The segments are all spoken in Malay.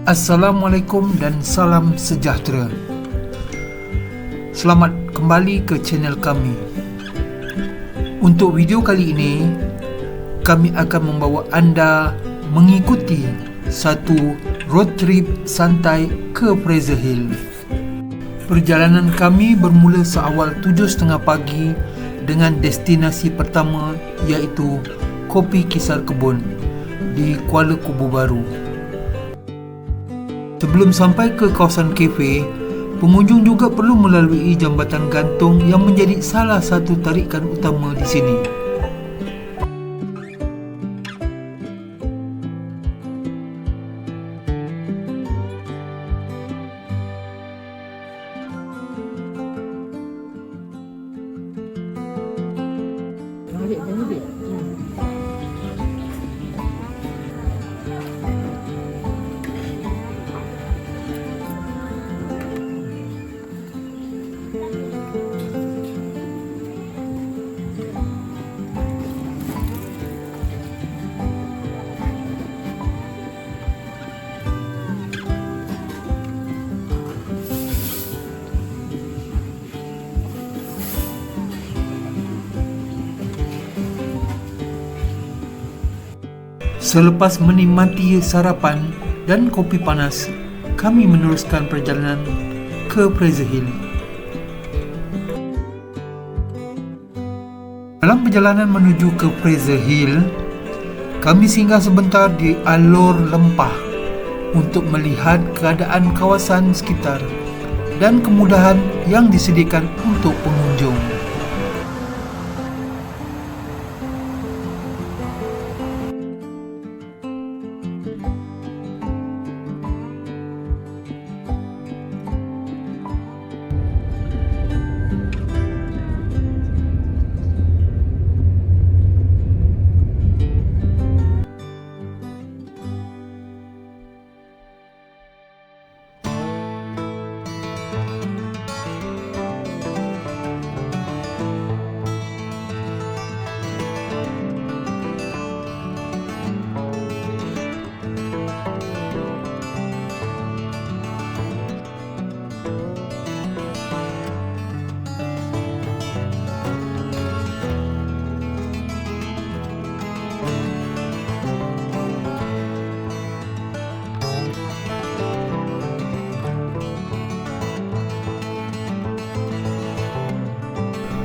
Assalamualaikum dan salam sejahtera. Selamat kembali ke channel kami. Untuk video kali ini, kami akan membawa anda mengikuti satu road trip santai ke Fraser Hill. Perjalanan kami bermula seawal 7.30 pagi dengan destinasi pertama iaitu Kopi Kisar Kebun di Kuala Kubu Baru. Sebelum sampai ke kawasan kafe, pengunjung juga perlu melalui jambatan gantung yang menjadi salah satu tarikan utama di sini. Selepas menikmati sarapan dan kopi panas, kami meneruskan perjalanan ke Fraser Hill. Dalam perjalanan menuju ke Fraser Hill, kami singgah sebentar di Alor Lempah untuk melihat keadaan kawasan sekitar dan kemudahan yang disediakan untuk pengunjung.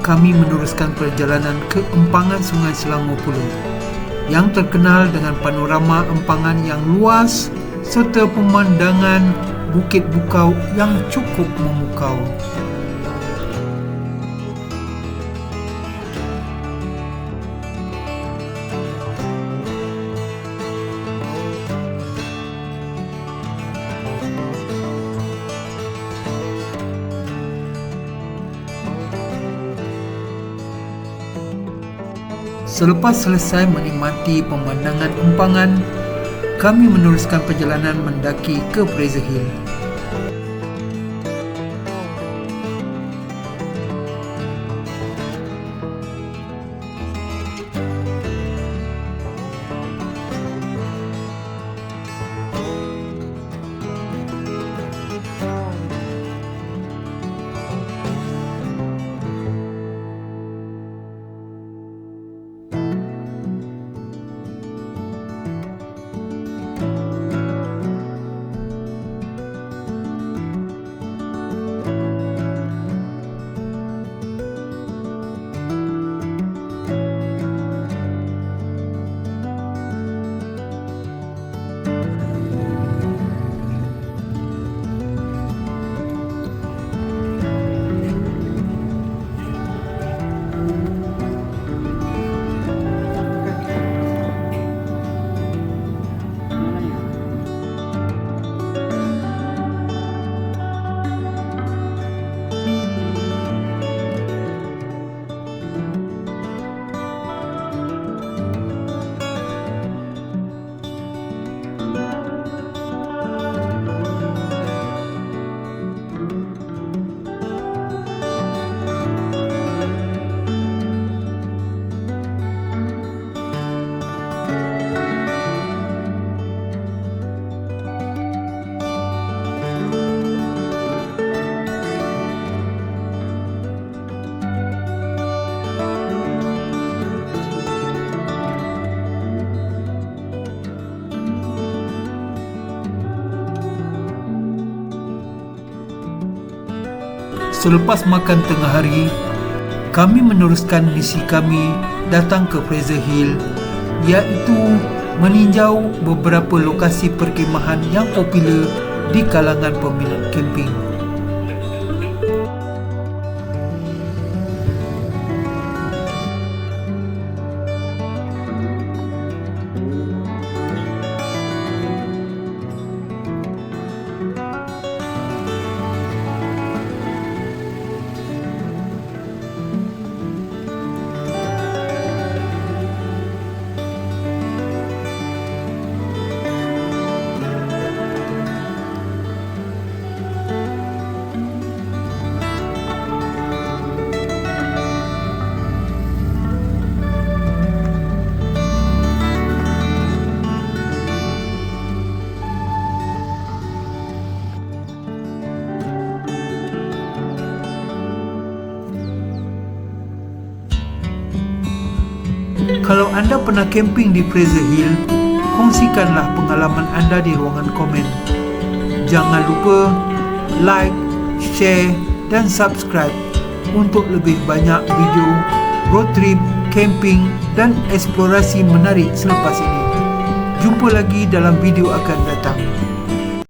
Kami meneruskan perjalanan ke empangan Sungai Selangor Puluh yang terkenal dengan panorama empangan yang luas serta pemandangan Bukit Bukau yang cukup memukau. Selepas selesai menikmati pemandangan empangan, kami meneruskan perjalanan mendaki ke Fraser Hill. selepas makan tengah hari, kami meneruskan misi kami datang ke Fraser Hill, iaitu meninjau beberapa lokasi perkhemahan yang popular di kalangan peminat camping. Kalau anda pernah camping di Fraser Hill, kongsikanlah pengalaman anda di ruangan komen. Jangan lupa like, share dan subscribe untuk lebih banyak video road trip, camping dan eksplorasi menarik selepas ini. Jumpa lagi dalam video akan datang.